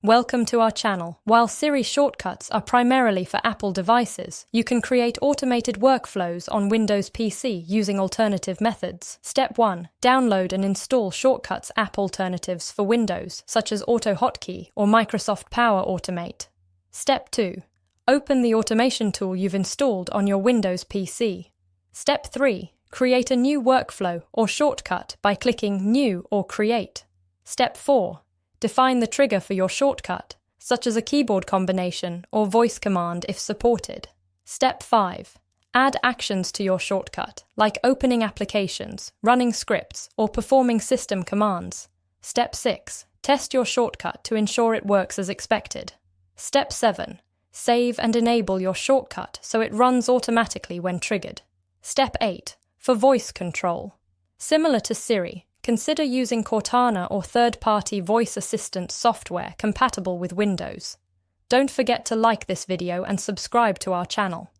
Welcome to our channel. While Siri shortcuts are primarily for Apple devices, you can create automated workflows on Windows PC using alternative methods. Step 1. Download and install Shortcuts app alternatives for Windows, such as AutoHotkey or Microsoft Power Automate. Step 2. Open the automation tool you've installed on your Windows PC. Step 3. Create a new workflow or shortcut by clicking New or Create. Step 4. Define the trigger for your shortcut, such as a keyboard combination or voice command if supported. Step 5. Add actions to your shortcut, like opening applications, running scripts, or performing system commands. Step 6. Test your shortcut to ensure it works as expected. Step 7. Save and enable your shortcut so it runs automatically when triggered. Step 8. For voice control. Similar to Siri, consider using Cortana or third-party voice assistant software compatible with Windows. Don't forget to like this video and subscribe to our channel.